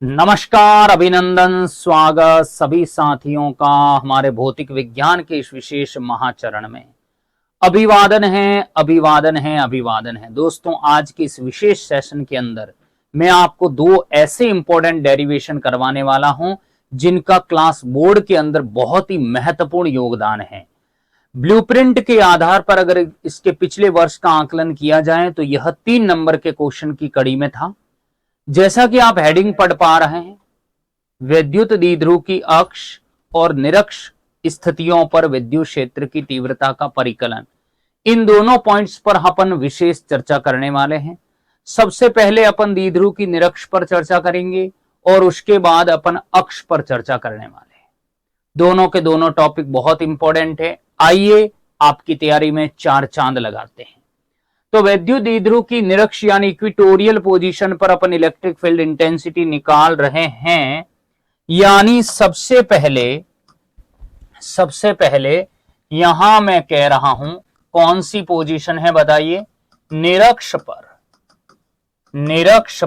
नमस्कार, अभिनंदन, स्वागत सभी साथियों का हमारे भौतिक विज्ञान के इस विशेष महाचरण में। अभिवादन है, अभिवादन है, अभिवादन है। दोस्तों, आज के इस विशेष सेशन के अंदर मैं आपको दो ऐसे इंपॉर्टेंट डेरिवेशन करवाने वाला हूं जिनका क्लास बोर्ड के अंदर बहुत ही महत्वपूर्ण योगदान है। ब्लूप्रिंट के आधार पर अगर इसके पिछले वर्ष का आकलन किया जाए तो यह 3 नंबर के क्वेश्चन की कड़ी में था। जैसा कि आप हेडिंग पढ़ पा रहे हैं, विद्युत द्विध्रुव की अक्ष और निरक्ष स्थितियों पर विद्युत क्षेत्र की तीव्रता का परिकलन, इन दोनों पॉइंट्स पर अपन विशेष चर्चा करने वाले हैं। सबसे पहले अपन द्विध्रुव की निरक्ष पर चर्चा करेंगे और उसके बाद अपन अक्ष पर चर्चा करने वाले हैं। दोनों के दोनों टॉपिक बहुत इंपॉर्टेंट है। आइए आपकी तैयारी में 4 चांद लगाते हैं। तो विद्युत द्विध्रुव की निरक्ष यानी इक्वेटोरियल पोजीशन पर अपन इलेक्ट्रिक फील्ड इंटेंसिटी निकाल रहे हैं। यानी सबसे पहले यहां मैं कह रहा हूं कौन सी पोजीशन है बताइए? निरक्ष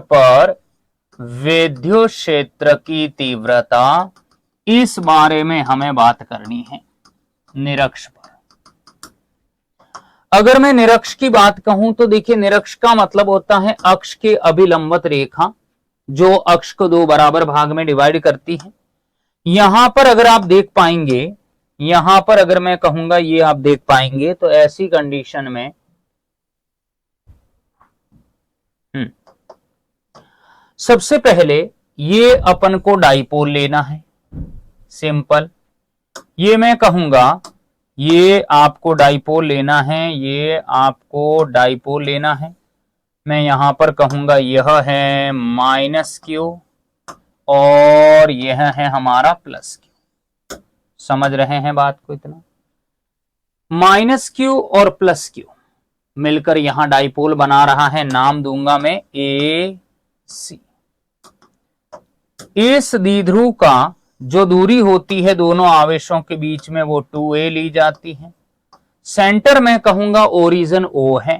पर विद्युत क्षेत्र की तीव्रता, इस बारे में हमें बात करनी है। निरक्ष पर अगर मैं निरक्ष की बात कहूं तो देखिए, निरक्ष का मतलब होता है अक्ष के अभिलंबत रेखा जो अक्ष को 2 बराबर भाग में डिवाइड करती है। यहां पर अगर आप देख पाएंगे, यहां पर अगर मैं कहूंगा ये आप देख पाएंगे, तो ऐसी कंडीशन में सबसे पहले ये अपन को डाइपोल लेना है। सिंपल, ये मैं कहूंगा ये आपको डाइपोल लेना है, ये आपको डाइपोल लेना है। मैं यहां पर कहूंगा यह है -q और यह है हमारा +q। समझ रहे हैं बात को? इतना -q और +q मिलकर यहां डाइपोल बना रहा है। नाम दूंगा मैं AC। इस द्विध्रुव का जो दूरी होती है दोनों आवेशों के बीच में वो 2a ली जाती है। सेंटर में कहूंगा ओरिजिन O है।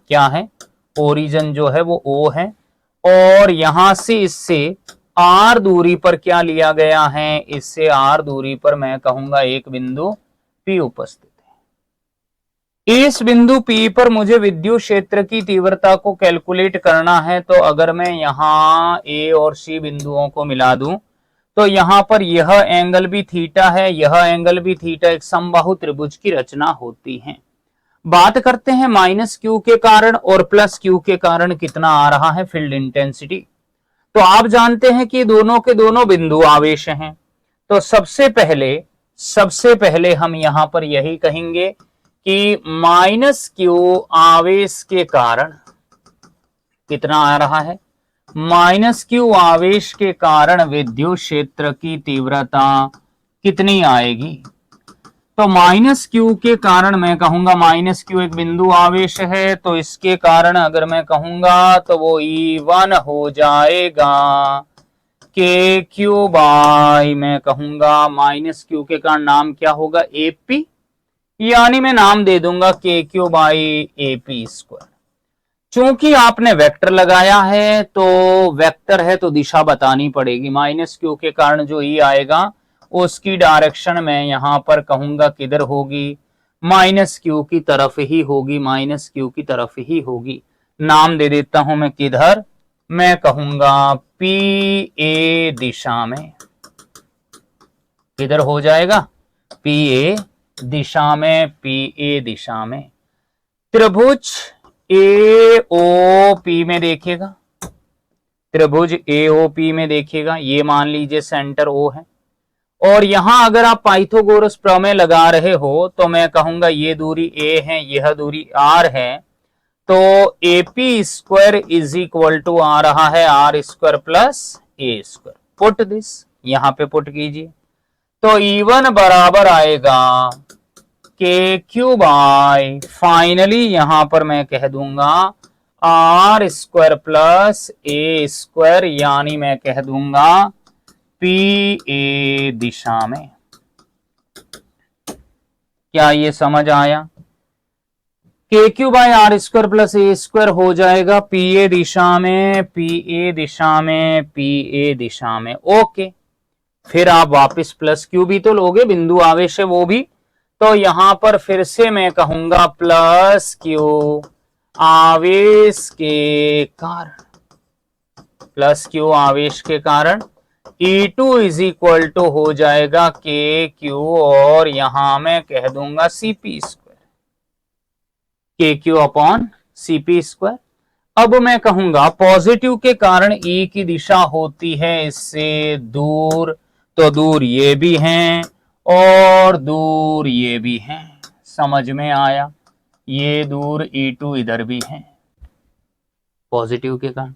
क्या है? ओरिजिन जो है वो O है। और यहां से इससे R दूरी पर क्या लिया गया है? इससे R दूरी पर मैं कहूंगा एक बिंदु P उपस्थित है। इस बिंदु P पर मुझे विद्युत क्षेत्र की तीव्रता को कैलकुलेट करना है। तो अगर मैं यहां A और C बिंदुओं को मिला दूं तो यहां पर यह एंगल भी थीटा है, यह एंगल भी थीटा, एक समबाहु त्रिभुज की रचना होती है। बात करते हैं -q के कारण और +q के कारण कितना आ रहा है फील्ड इंटेंसिटी। तो आप जानते हैं कि दोनों के दोनों बिंदु आवेश हैं। तो सबसे पहले हम यहां पर यही कहेंगे कि -q आवेश के कारण कितना आ रहा है? -q आवेश के कारण विद्युत क्षेत्र की तीव्रता कितनी आएगी? तो -q के कारण मैं कहूंगा, -q एक बिंदु आवेश है तो इसके कारण अगर मैं कहूंगा तो वो E1 हो जाएगा KQ बाई, मैं कहूंगा -q के कारण नाम क्या होगा? AP। यानी मैं नाम दे दूंगा KQ बाई AP²। चूंकि आपने वेक्टर लगाया है तो वेक्टर है तो दिशा बतानी पड़ेगी। -q के कारण जो E आएगा उसकी डायरेक्शन में यहां पर कहूंगा किधर होगी? -q की तरफ ही होगी, -q की तरफ ही होगी। नाम दे देता हूं मैं किधर? मैं कहूंगा PA दिशा में। किधर हो जाएगा? PA दिशा में, PA दिशा में। त्रिभुज AOP में देखिएगा, त्रिभुज AOP में देखिएगा, ये मान लीजिए सेंटर O है। और यहां अगर आप पाइथागोरस प्रमेय लगा रहे हो तो मैं कहूंगा ये दूरी A है, यह दूरी R है। तो AP² इज इक्वल टू आ रहा है R² plus A²। Put this, यहां पे पुट कीजिए तो E1 बराबर आएगा KQ बाय, फाइनली यहां पर मैं कह दूंगा R² प्लस A², यानी मैं कह दूंगा PA दिशा में। क्या ये समझ आया? K Q by are square plus A square हो जाएगा पी ए दिशा में, पी ए दिशा में, पी ए दिशा में। ओके, फिर आप वापस प्लस क्यू भी तो लोगे, बिंदु आवेश है वो भी, तो यहां पर फिर से मैं कहूंगा प्लस क्यू आवेश के कारण, प्लस क्यू आवेश के कारण E2 इज इक्वल टू हो जाएगा के क्यू, और यहां मैं कह दूंगा सीपी स्क्वायर, के क्यू अपॉन सीपी स्क्वायर। अब मैं कहूंगा पॉजिटिव के कारण E की दिशा होती है इससे दूर, तो दूर ये भी हैं और दूर ये भी हैं, समझ में आया? ये दूर E2 इधर भी है पॉजिटिव के कारण।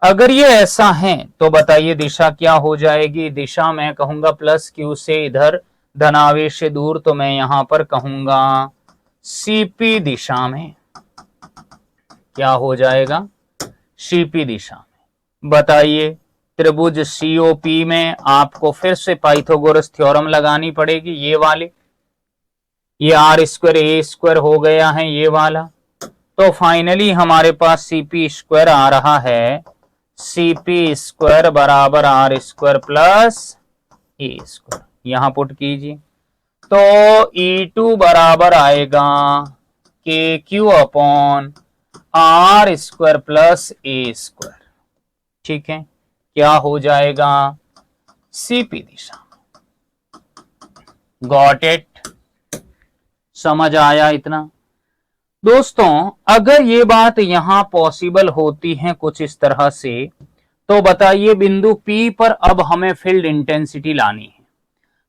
अगर ये ऐसा है तो बताइए दिशा क्या हो जाएगी? दिशा मैं कहूंगा प्लस क्यू से इधर धनावेश से दूर, तो मैं यहां पर कहूंगा सीपी दिशा में। क्या हो जाएगा? सीपी दिशा में। बताइए त्रिभुज सीओपी में आपको फिर से पाइथागोरस थ्योरम लगानी पड़ेगी, ये वाले, ये आर स्क्वायर ए स्क्वायर हो गया है ये वाला, तो फाइनली हमारे पास सीपी स्क्वायर आ रहा है, सीपी स्क्वायर बराबर आर स्क्वायर प्लस ए स्क्वायर। यहां पुट कीजिए, तो E2 बराबर आएगा K Q upon R square plus ए स्क्वायर। ठीक है, क्या हो जाएगा? सीपी दिशा। Got it? समझ आया इतना? दोस्तों अगर ये बात यहां पॉसिबल होती है कुछ इस तरह से, तो बताइए बिंदु P पर अब हमें फील्ड इंटेंसिटी लानी है,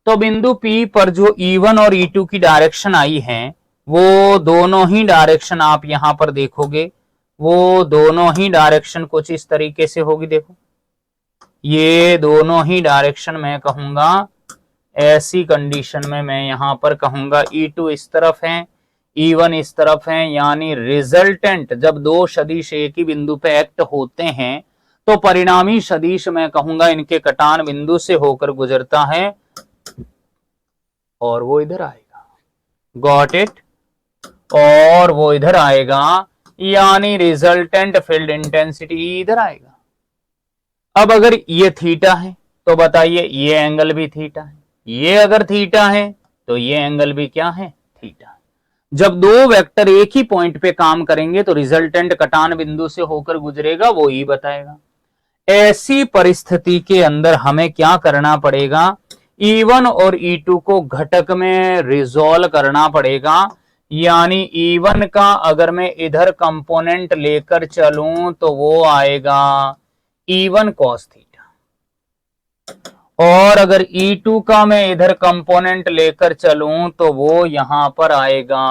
तो बिंदु P पर जो E1 और E2 की डायरेक्शन आई है, वो दोनों ही डायरेक्शन आप यहां पर देखोगे, वो दोनों ही डायरेक्शन कुछ इस तरीके से होगी। देखो ये दोनों ही डायरेक्शन मैं कहूंगा, ऐसी कंडीशन में मैं यहां पर कहूंगा E2 इस तरफ है, E1 इस तरफ है, यानी रिजल्टेंट जब दो सदिश एक ही बिंदु पे एक्ट होते हैं तो परिणामी सदिश मैं कहूंगा इनके कटान बिंदु से होकर गुजरता है और वो इधर आएगा। Got it? और वो इधर आएगा, यानी रिजल्टेंट फील्ड इंटेंसिटी इधर आएगा। अब अगर ये थीटा है तो बताइए ये एंगल भी थीटा है, ये अगर थीटा है तो ये एंगल भी क्या है? थीटा। जब दो वेक्टर एक ही पॉइंट पे काम करेंगे तो रिजल्टेंट कटान बिंदु से होकर गुजरेगा, वो ही बताएगा। ऐसी परिस्थिति के अंदर हमें क्या करना पड़ेगा? E1 और E2 को घटक में रिजॉल्व करना पड़ेगा, यानी E1 का अगर मैं इधर कंपोनेंट लेकर चलूं तो वो आएगा E1 cos थीटा, और अगर E2 का मैं इधर कंपोनेंट लेकर चलूं तो वो यहां पर आएगा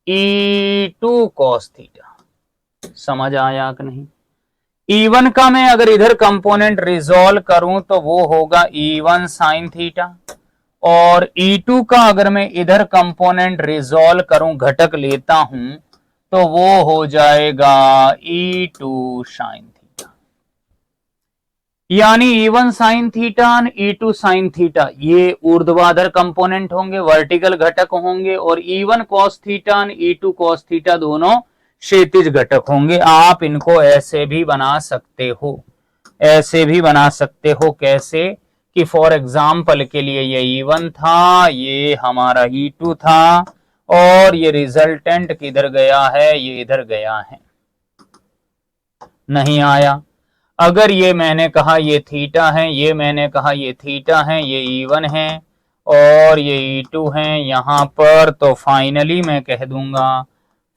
E2 cos थीटा। समझ आया कि नहीं? E1 का मैं अगर इधर कंपोनेंट रिजॉल्व करूं तो वो होगा E1 sin थीटा, और E2 का अगर मैं इधर कंपोनेंट रिजॉल्व करूं, घटक लेता हूं, तो वो हो जाएगा E2 sin थीटा। यानी E1 sin थीटा और E2 sin थीटा ये ऊर्ध्वाधर कंपोनेंट होंगे, वर्टिकल घटक होंगे, और E1 cos थीटा और E2 cos थीटा दोनों क्षैतिज घटक होंगे। आप इनको ऐसे भी बना सकते हो, ऐसे भी बना सकते हो। कैसे? कि फॉर एग्जाम्पल के लिए ये E1 था, ये हमारा E2 था, और ये रिजल्टेंट किधर गया है? ये इधर गया है। नहीं आया? अगर ये मैंने कहा ये थीटा है, ये मैंने कहा ये थीटा है, ये E1 है और ये E2 है यहां पर, तो फाइनली मैं कह दूंगा,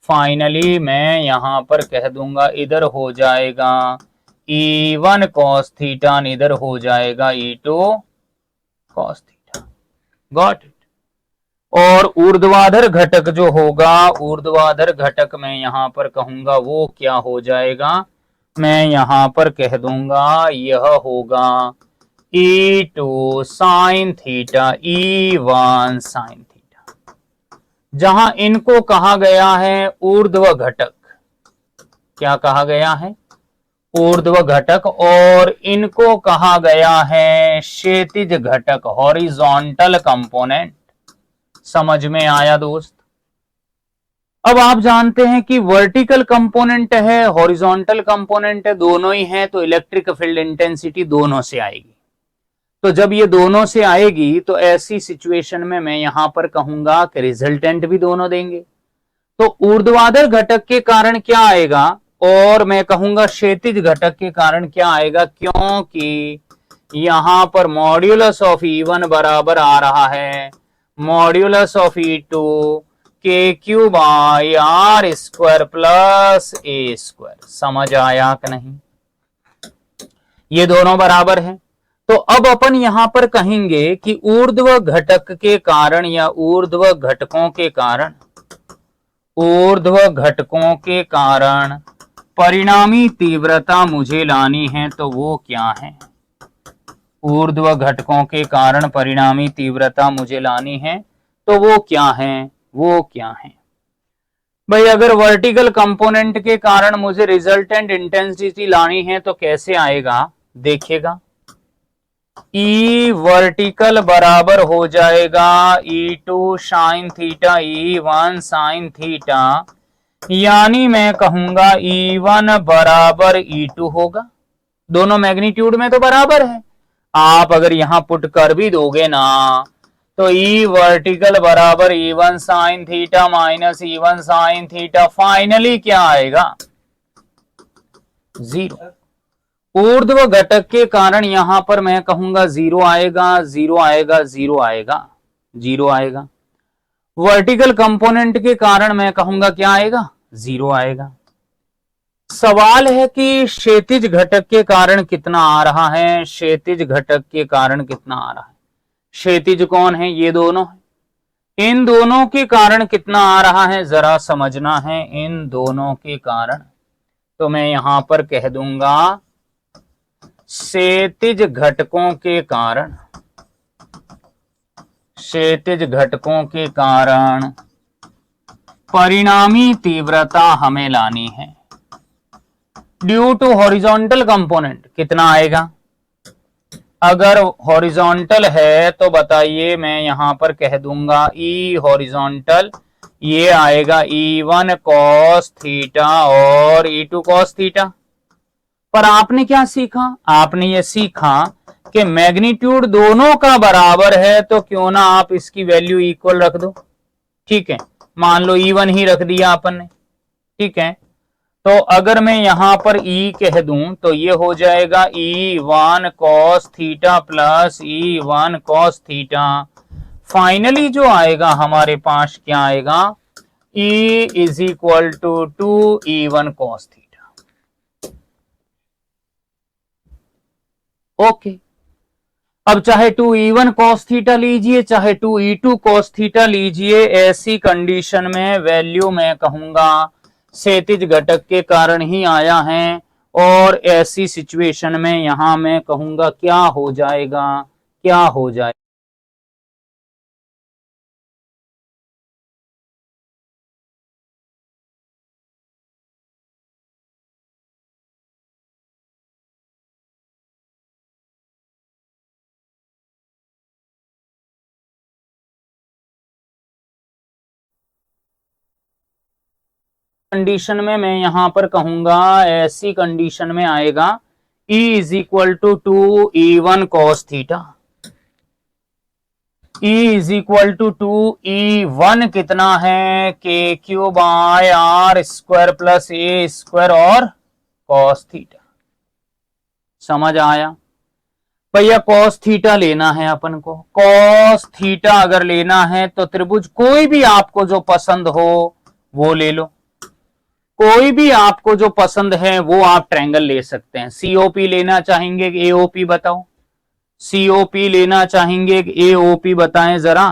फाइनली मैं यहां पर कह दूंगा इधर हो जाएगा E1 cos थीटा, इधर हो जाएगा E2 cos theta. Got it? और ऊर्ध्वाधर घटक जो होगा, ऊर्ध्वाधर घटक मैं यहां पर कहूंगा वो क्या हो जाएगा? मैं यहां पर कह दूंगा यह होगा E2 sin theta, E1 sin theta. जहां इनको कहा गया है ऊर्ध्व घटक, क्या कहा गया है? ऊर्ध्व घटक, और इनको कहा गया है क्षैतिज घटक, हॉरिजॉन्टल कंपोनेंट। समझ में आया दोस्त? अब आप जानते हैं कि वर्टिकल कंपोनेंट है, हॉरिजॉन्टल कंपोनेंट है, दोनों ही हैं, तो इलेक्ट्रिक फील्ड इंटेंसिटी दोनों से आएगी। तो जब ये दोनों से आएगी तो ऐसी सिचुएशन में मैं यहां पर कहूंगा कि रिजल्टेंट भी दोनों देंगे। तो ऊर्ध्वाधर घटक के कारण क्या आएगा और मैं कहूंगा क्षैतिज घटक के कारण क्या आएगा, क्योंकि यहां पर मॉड्यूलस ऑफ E1 बराबर आ रहा है modulus of E2 K Q by R square plus A square. समझ आया कि नहीं? ये दोनों बराबर है। तो अब अपन यहां पर कहेंगे कि ऊर्ध्व घटक के कारण या ऊर्ध्व घटकों के कारण परिणामी तीव्रता मुझे लानी है, तो वो क्या है? ऊर्ध्व घटकों के कारण परिणामी तीव्रता मुझे लानी है, तो वो क्या है? भाई अगर वर्टिकल कंपोनेंट के कारण मुझे रिजल्टेंट इंटेंसिटी लानी है तो कैसे आएगा, देखिएगा। E वर्टिकल बराबर हो जाएगा E2 sine theta E1 sine theta, यानी मैं कहूंगा E1 बराबर E2 होगा। दोनों मैग्नीट्यूड में तो बराबर है। आप अगर यहां पुट कर भी दोगे ना तो E वर्टिकल बराबर E1 sine theta minus E1 sine theta, finally क्या आएगा? 0। ऊर्ध्व घटक के कारण यहां पर मैं कहूंगा 0 आएगा, 0 आएगा, 0 आएगा, 0 आएगा। वर्टिकल कंपोनेंट के कारण मैं कहूंगा क्या आएगा? 0 आएगा। सवाल है कि क्षैतिज घटक के कारण कितना आ रहा है? क्षैतिज घटक के कारण कितना आ रहा है? क्षैतिज कौन है? ये दोनों है। इन दोनों के कारण कितना आ रहा है जरा समझना है। इन दोनों के कारण तो मैं यहां पर कह दूंगा क्षैतिज घटकों के कारण परिणामी तीव्रता हमें लानी है ड्यू टू हॉरिजॉन्टल कंपोनेंट। कितना आएगा? अगर हॉरिजॉन्टल है तो बताइए, मैं यहां पर कह दूंगा E हॉरिजॉन्टल, ये आएगा E1 cos थीटा और E2 cos थीटा। पर आपने क्या सीखा? आपने ये सीखा कि मैग्नीट्यूड दोनों का बराबर है, तो क्यों ना आप इसकी वैल्यू इक्वल रख दो। ठीक है, मान लो E1 ही रख दिया अपन ने। ठीक है, तो अगर मैं यहां पर E कह दूं तो ये हो जाएगा E1 cos theta plus E1 cos theta. Finally जो आएगा हमारे पास क्या आएगा? E is equal to 2E1 cos theta. Okay, अब चाहे 2E1 cos थीटा लीजिए चाहे 2E2 cos थीटा लीजिए, ऐसी कंडीशन में वैल्यू मैं कहूंगा क्षैतिज घटक के कारण ही आया है, और ऐसी सिचुएशन में यहां मैं कहूंगा क्या हो जाएगा? कंडीशन में मैं यहां पर कहूंगा, ऐसी कंडीशन में आएगा E is equal to 2E1 cos theta. E is equal to 2E1 कितना है? K Q by are square plus A square और cos थीटा। समझ आया? भैया cos थीटा लेना है अपन को। cos थीटा अगर लेना है तो त्रिभुज कोई भी आपको जो पसंद हो वो ले लो। कोई भी आपको जो पसंद है वो आप ट्रायंगल ले सकते हैं। सीओपी लेना चाहेंगे कि एओपी? बताओ, सीओपी लेना चाहेंगे कि एओपी? बताएं जरा,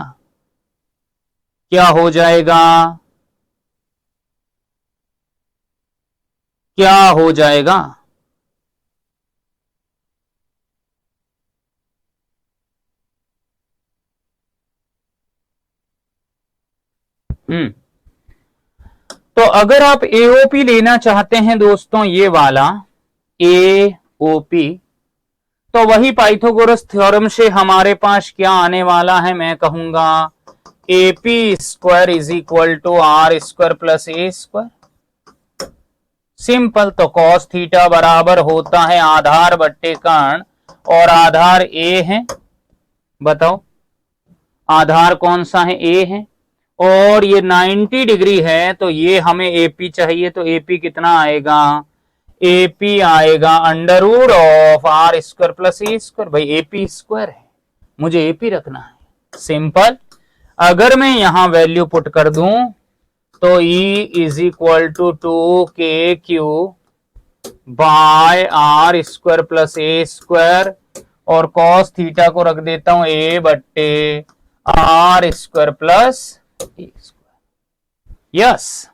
क्या हो जाएगा? क्या हो जाएगा? तो अगर आप एओपी लेना चाहते हैं दोस्तों, ये वाला एओपी, तो वही पाइथागोरस थ्योरम से हमारे पास क्या आने वाला है? मैं कहूंगा AP square is equal to R square plus A square. Simple. तो cos थीटा बराबर होता है आधार बट्टे कर्ण, और आधार A है। बताओ आधार कौन सा है? A है। और ये 90 डिग्री है, तो ये हमें AP चाहिए, तो AP कितना आएगा? AP आएगा under root of R square plus A square. भाई AP स्क्वायर है, मुझे AP रखना है। सिंपल। अगर मैं यहां वैल्यू पुट कर दूं तो E is equal to 2KQ by R square plus A square, और cos थीटा को रख देता हूं A बट्टे R square plus A square. Yes.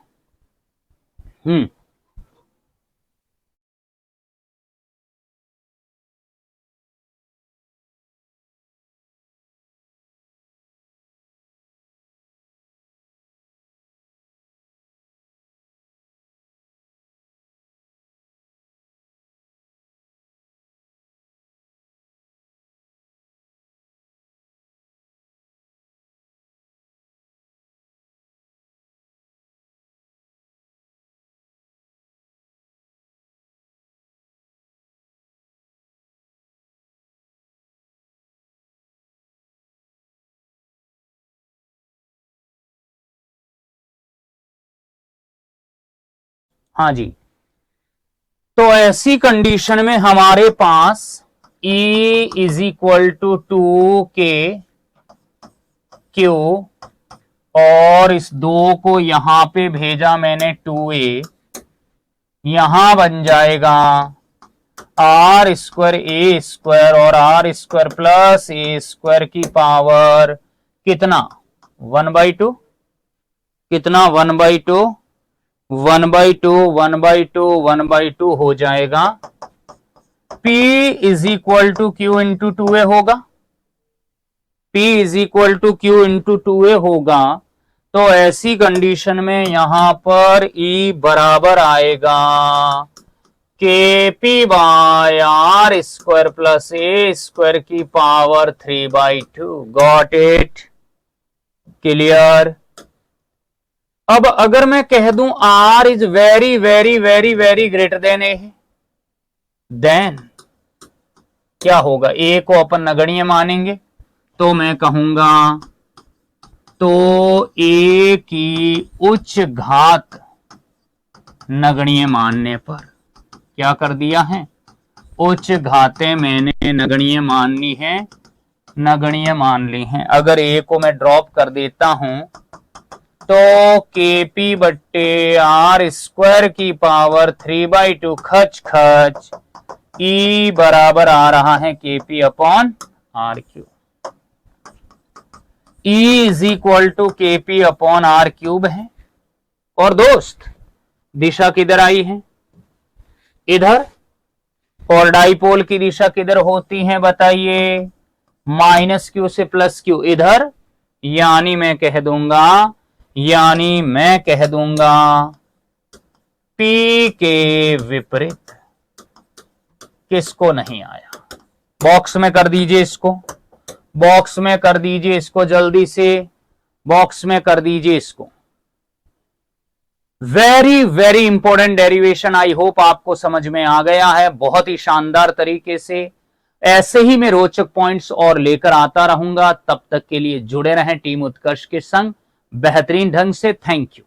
हाँ जी। तो ऐसी कंडीशन में हमारे पास E is equal to 2KQ, और इस 2 को यहां पे भेजा मैंने 2A, यहां बन जाएगा R स्क्वायर A स्क्वायर और R square plus A square की पावर कितना? 1/2। कितना? 1/2। 1/2 1/2 1/2 हो जाएगा। P is equal to Q into 2A होगा। P is equal to Q into 2A होगा। तो ऐसी कंडीशन में यहां पर E बराबर आएगा KP by R square plus A square की पावर 3/2। Got it? क्लियर? अब अगर मैं कह दूं R is very very very very greater than A, then क्या होगा? A को अपन नगण्य मानेंगे, तो मैं कहूंगा तो A की उच्च घात नगण्य मानने पर क्या कर दिया है? उच्च घातें मैंने नगण्य माननी है, नगण्य मान ली हैं। अगर A को मैं ड्रॉप कर देता हूं तो KP बट्टे R स्क्वायर की पावर 3/2 खच खच E बराबर आ रहा है KP upon R cube. E is equal to KP upon R cube है। और दोस्त दिशा किधर आई है? इधर। और डाइपोल की दिशा किधर होती है बताइए? -Q से +Q इधर। यानी मैं कह दूंगा P के विपरीत। किसको नहीं आया? बॉक्स में कर दीजिए इसको, बॉक्स में कर दीजिए इसको, जल्दी से बॉक्स में कर दीजिए इसको। Very very important derivation. I hope आपको समझ में आ गया है बहुत ही शानदार तरीके से। ऐसे ही मैं रोचक पॉइंट्स और लेकर आता रहूंगा। तब तक के लिए जुड़े रहें टीम उत्कर्ष के संग बेहतरीन ढंग से। Thank you.